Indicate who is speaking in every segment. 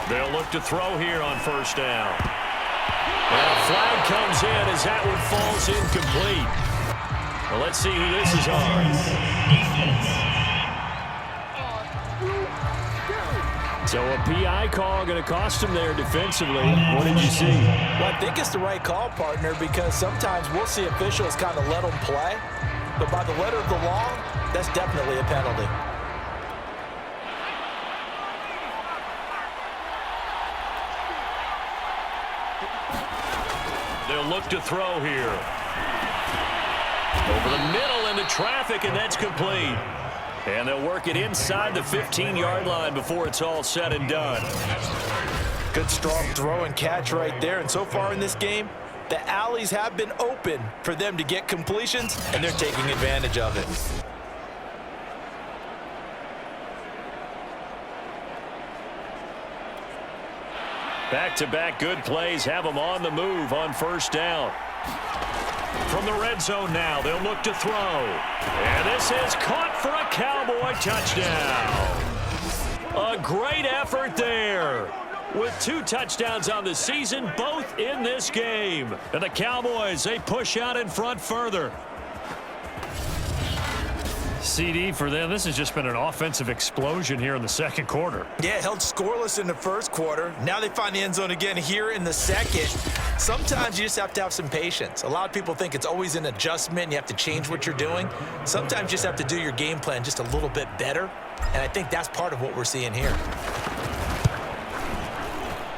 Speaker 1: They'll look to throw here on first down. And a flag comes in as that one falls incomplete. Well, let's see who this is on. So a PI call going to cost him there defensively. What did you see?
Speaker 2: Well, I think it's the right call, partner, because sometimes we'll see officials kind of let them play. But by the letter of the law, that's definitely a penalty.
Speaker 1: They'll look to throw here. Over the middle into traffic, and that's complete. And they'll work it inside the 15-yard line before it's all said and done.
Speaker 2: Good strong throw and catch right there. And so far in this game, the alleys have been open for them to get completions, and they're taking advantage of it.
Speaker 1: Back-to-back good plays have them on the move on first down. From the red zone now, they'll look to throw. And this is caught for a Cowboy touchdown. A great effort there. With 2 touchdowns on the season, both in this game. And the Cowboys, they push out in front further. CD, for them, this has just been an offensive explosion here in the second quarter.
Speaker 2: Yeah, held scoreless in the first quarter. Now they find the end zone again here in the second. Sometimes you just have to have some patience. A lot of people think it's always an adjustment. You have to change what you're doing. Sometimes you just have to do your game plan just a little bit better. And I think that's part of what we're seeing here.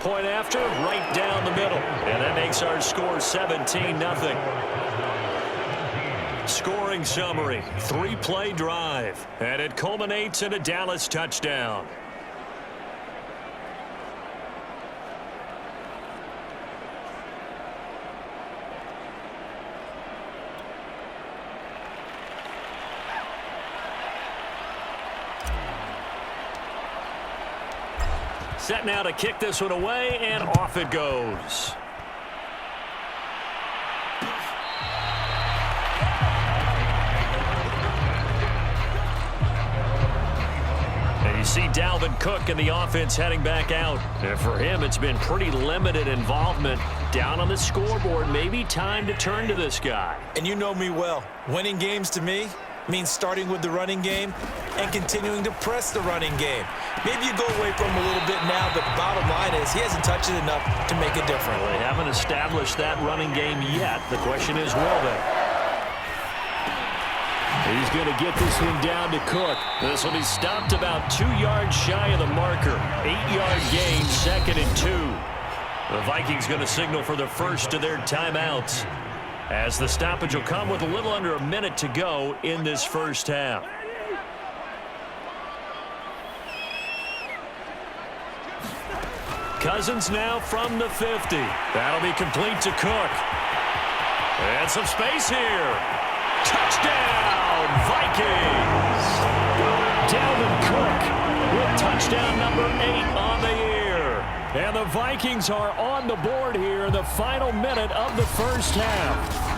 Speaker 1: Point after, right down the middle. And that makes our score 17-0. Scoring summary, 3-play drive, and it culminates in a Dallas touchdown. Set now to kick this one away, and off it goes. See Dalvin Cook and the offense heading back out. And for him, it's been pretty limited involvement. Down on the scoreboard, maybe time to turn to this guy.
Speaker 2: And you know me well. Winning games to me means starting with the running game and continuing to press the running game. Maybe you go away from him a little bit now, but the bottom line is he hasn't touched it enough to make a difference.
Speaker 1: Well, they haven't established that running game yet. The question is, will they? He's going to get this one down to Cook. This will be stopped about 2 yards shy of the marker. 8-yard gain, 2nd and 2. The Vikings going to signal for the first of their timeouts, as the stoppage will come with a little under a minute to go in this first half. Cousins now from the 50. That'll be complete to Cook. And some space here. Touchdown, Vikings! Dalvin Cook with touchdown number 8 on the year. And the Vikings are on the board here in the final minute of the first half.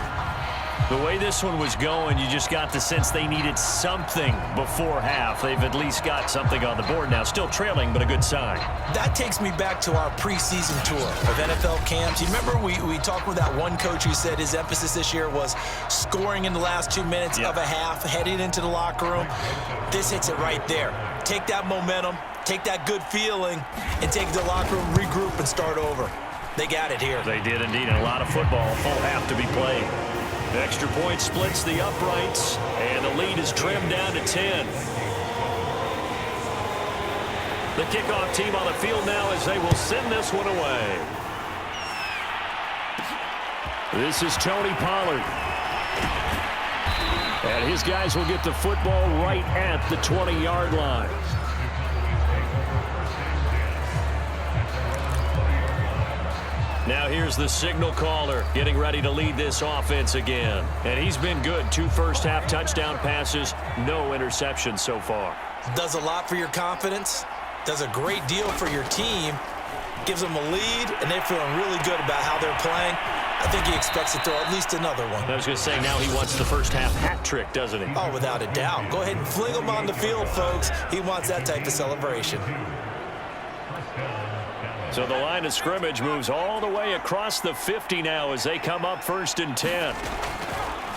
Speaker 1: The way this one was going, you just got the sense they needed something before half. They've at least got something on the board now. Still trailing, but a good sign.
Speaker 2: That takes me back to our preseason tour of NFL camps. You remember we talked with that one coach who said his emphasis this year was scoring in the last 2 minutes of a half, heading into the locker room. This hits it right there. Take that momentum, take that good feeling, and take it to the locker room, regroup, and start over. They got it here.
Speaker 1: They did indeed, and a lot of football, full half to be played. The extra point splits the uprights, and the lead is trimmed down to 10. The kickoff team on the field now as they will send this one away. This is Tony Pollard. And his guys will get the football right at the 20-yard line. Now here's the signal caller getting ready to lead this offense again. And he's been good. 2 first-half touchdown passes, no interceptions so far.
Speaker 2: Does a lot for your confidence, does a great deal for your team, gives them a lead, and they're feeling really good about how they're playing. I think he expects to throw at least another one.
Speaker 1: I was going to say, now he wants the first-half hat trick, doesn't he?
Speaker 2: Oh, without a doubt. Go ahead and fling him on the field, folks. He wants that type of celebration.
Speaker 1: So the line of scrimmage moves all the way across the 50 now as they come up 1st and 10.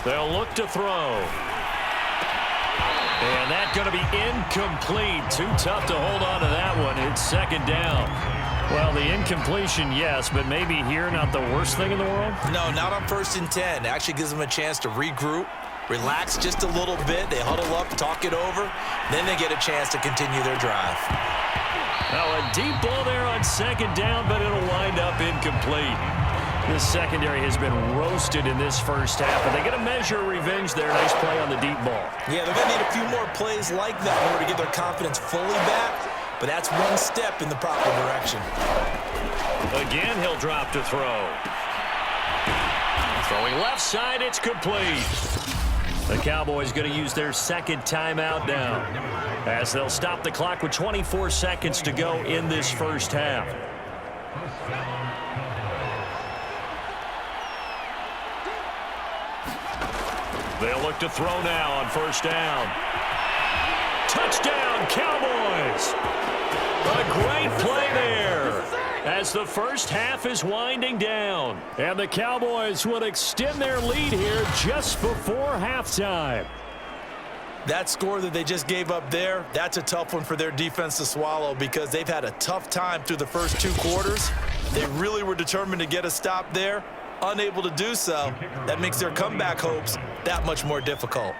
Speaker 1: They'll look to throw. And that's going to be incomplete. Too tough to hold on to that one. It's 2nd down. Well, the incompletion, yes, but maybe here not the worst thing in the world?
Speaker 2: No, not on 1st and 10. It actually gives them a chance to regroup, relax just a little bit. They huddle up, talk it over. Then they get a chance to continue their drive.
Speaker 1: Now a deep ball there on 2nd down, but it'll wind up incomplete. This secondary has been roasted in this first half, and they get a measure of revenge there. Nice play on the deep ball. Yeah,
Speaker 2: they're going to need a few more plays like that in order to get their confidence fully back, but that's one step in the proper direction.
Speaker 1: Again, he'll drop to throw. Throwing left side, it's complete. The Cowboys going to use their 2nd timeout now, as they'll stop the clock with 24 seconds to go in this first half. They'll look to throw now on 1st down. Touchdown, Cowboys! A great play there as the first half is winding down. And the Cowboys will extend their lead here just before halftime.
Speaker 2: That score that they just gave up there, that's a tough one for their defense to swallow because they've had a tough time through the first 2 quarters. They really were determined to get a stop there. Unable to do so, that makes their comeback hopes that much more difficult.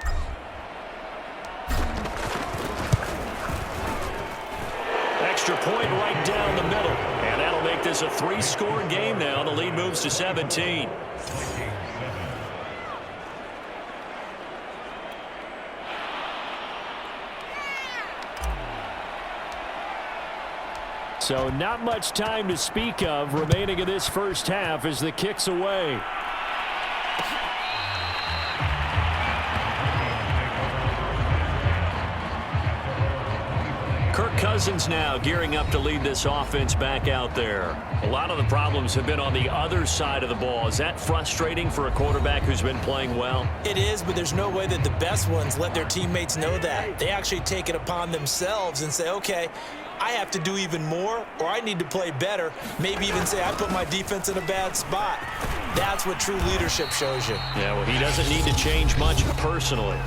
Speaker 1: Extra point right down the middle. And that'll make this a 3-score game now. The lead moves to 17. So not much time to speak of remaining in this first half as the kick's away. Kirk Cousins now gearing up to lead this offense back out there. A lot of the problems have been on the other side of the ball. Is that frustrating for a quarterback who's been playing well?
Speaker 2: It is, but there's no way that the best ones let their teammates know that. They actually take it upon themselves and say, okay, I have to do even more, or I need to play better. Maybe even say I put my defense in a bad spot. That's what true leadership shows you.
Speaker 1: Yeah, well, he doesn't need to change much personally.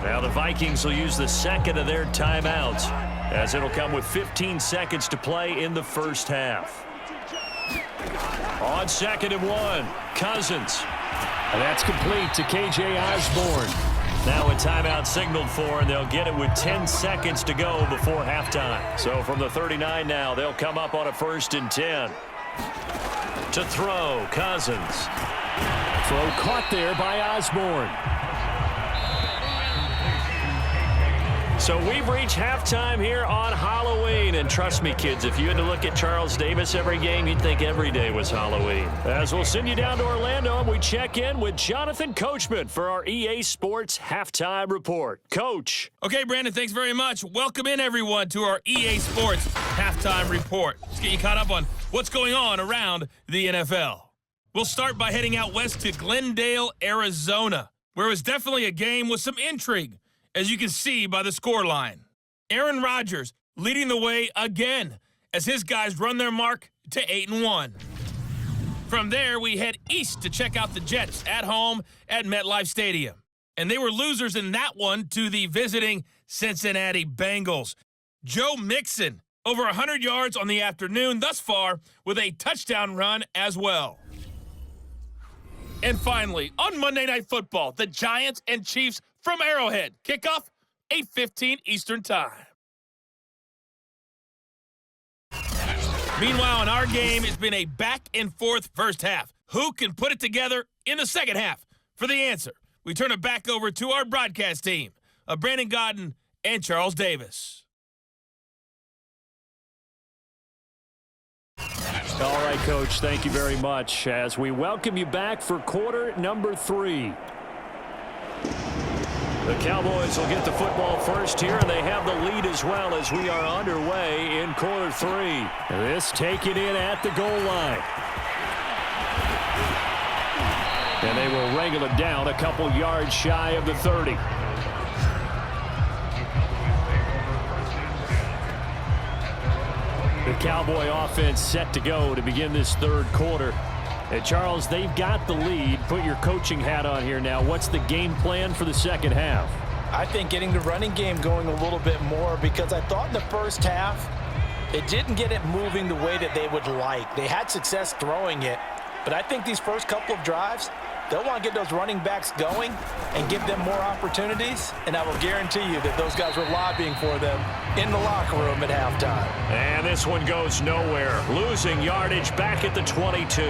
Speaker 1: Now the Vikings will use the 2nd of their timeouts, as it'll come with 15 seconds to play in the first half. On 2nd and 1, Cousins. And that's complete to K.J. Osborne. Now a timeout signaled for, and they'll get it with 10 seconds to go before halftime. So from the 39 now, they'll come up on a 1st and 10. To throw, Cousins. Throw caught there by Osborne. So we've reached halftime here on Halloween. And trust me, kids, if you had to look at Charles Davis every game, you'd think every day was Halloween. As we'll send you down to Orlando, and we check in with Jonathan Coachman for our EA Sports Halftime Report. Coach.
Speaker 3: Okay, Brandon, thanks very much. Welcome in, everyone, to our EA Sports Halftime Report. Let's get you caught up on what's going on around the NFL. We'll start by heading out west to Glendale, Arizona, where it was definitely a game with some intrigue, as you can see by the scoreline. Aaron Rodgers leading the way again as his guys run their mark to 8-1. From there, we head east to check out the Jets at home at MetLife Stadium. And they were losers in that one to the visiting Cincinnati Bengals. Joe Mixon, over 100 yards on the afternoon thus far with a touchdown run as well. And finally, on Monday Night Football, the Giants and Chiefs from Arrowhead. Kickoff, 8:15 Eastern Time. Meanwhile, in our game, it's been a back-and-forth first half. Who can put it together in the second half? For the answer, we turn it back over to our broadcast team of Brandon Godden and Charles Davis.
Speaker 1: All right, Coach, thank you very much as we welcome you back for quarter number 3. The Cowboys will get the football first here, and they have the lead as well as we are underway in quarter 3. This taken in at the goal line. And they will wrangle it down a couple yards shy of the 30. The Cowboy offense set to go to begin this third quarter. And Charles, they've got the lead. Put your coaching hat on here now. What's the game plan for the second half?
Speaker 2: I think getting the running game going a little bit more, because I thought in the first half it didn't get it moving the way that they would like. They had success throwing it, but I think these first couple of drives, they'll want to get those running backs going and give them more opportunities, and I will guarantee you that those guys were lobbying for them in the locker room at halftime.
Speaker 1: And this one goes nowhere. Losing yardage back at the 22.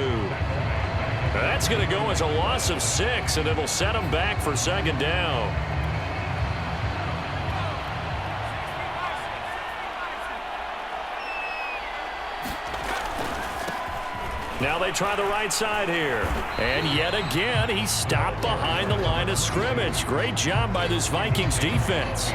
Speaker 1: That's going to go as a loss of 6, and it'll set them back for second down. Now they try the right side here. And yet again, he's stopped behind the line of scrimmage. Great job by this Vikings defense.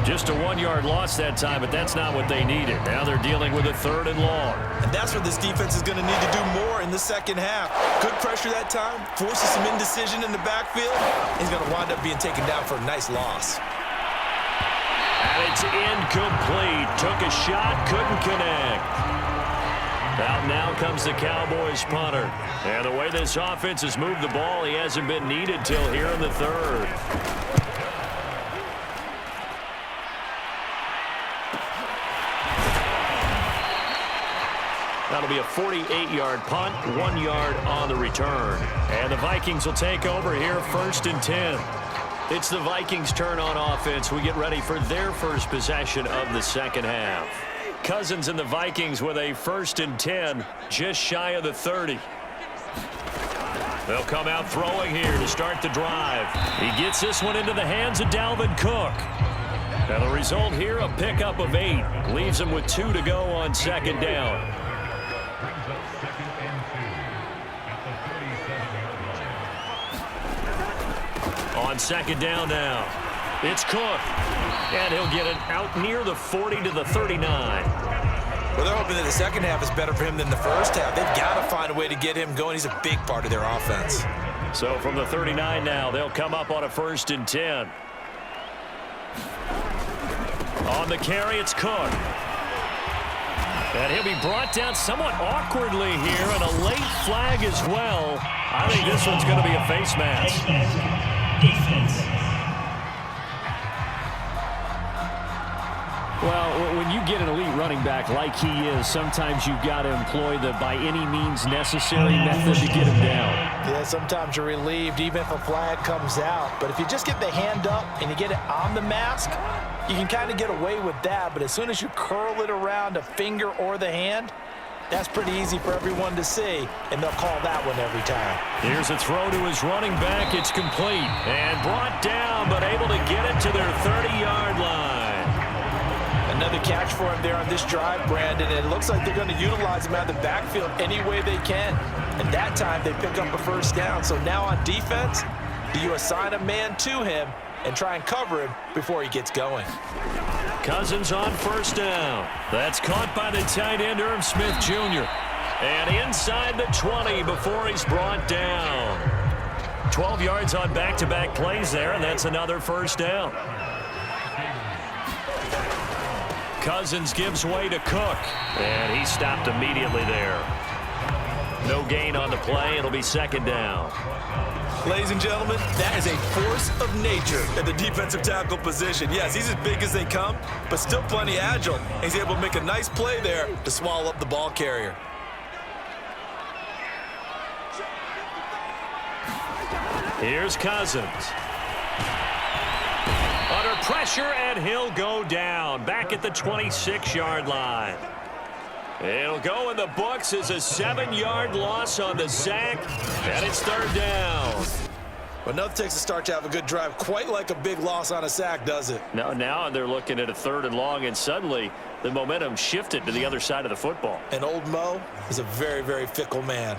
Speaker 1: Just a 1-yard loss that time, but that's not what they needed. Now they're dealing with a 3rd and long.
Speaker 2: And that's what this defense is going to need to do more in the second half. Good pressure that time, forces some indecision in the backfield. He's going to wind up being taken down for a nice loss.
Speaker 1: And it's incomplete. Took a shot, couldn't connect. Out now comes the Cowboys punter. And the way this offense has moved the ball, he hasn't been needed till here in the 3rd. That'll be a 48-yard punt, 1 yard on the return. And the Vikings will take over here 1st and 10. It's the Vikings' turn on offense. We get ready for their first possession of the second half. Cousins and the Vikings with a 1st and 10, just shy of the 30. They'll come out throwing here to start the drive. He gets this one into the hands of Dalvin Cook. And the result here, a pickup of 8. Leaves him with 2 to go on second down. On second down now, it's Cook. And he'll get it out near the 40 to the 39.
Speaker 2: Well, they're hoping that the second half is better for him than the first half. They've got to find a way to get him going. He's a big part of their offense.
Speaker 1: So from the 39 now, they'll come up on a 1st and 10. On the carry, it's Cook. And he'll be brought down somewhat awkwardly here, and a late flag as well. I think this one's going to be a face mask.
Speaker 4: Defense.
Speaker 1: Well, when you get an elite running back like he is, sometimes you've got to employ the by any means necessary method to get him down.
Speaker 2: Yeah, sometimes you're relieved even if a flag comes out. But if you just get the hand up and you get it on the mask, you can kind of get away with that. But as soon as you curl it around a finger or the hand, that's pretty easy for everyone to see, and they'll call that one every time.
Speaker 1: Here's a throw to his running back. It's complete and brought down, but able to get it to their 30-yard line.
Speaker 2: Another catch for him there on this drive, Brandon. And it looks like they're going to utilize him out of the backfield any way they can. And that time they pick up a 1st down. So now on defense, do you assign a man to him and try and cover him before he gets going?
Speaker 1: Cousins on 1st down. That's caught by the tight end, Irv Smith Jr. And inside the 20 before he's brought down. 12 yards on back-to-back plays there, and that's another 1st down. Cousins gives way to Cook, and he stopped immediately there. No gain on the play. It'll be 2nd down.
Speaker 2: Ladies and gentlemen, that is a force of nature at the defensive tackle position. Yes, he's as big as they come, but still plenty agile. He's able to make a nice play there to swallow up the ball carrier.
Speaker 1: Here's Cousins. Under pressure, and he'll go down. Back at the 26-yard line. It'll go in the books as a 7-yard loss on the sack, and it's 3rd down.
Speaker 2: But nothing takes a start to have a good drive quite like a big loss on a sack, does it?
Speaker 1: Now they're looking at a 3rd and long, and suddenly the momentum shifted to the other side of the football.
Speaker 2: And old Mo is a very, very fickle man.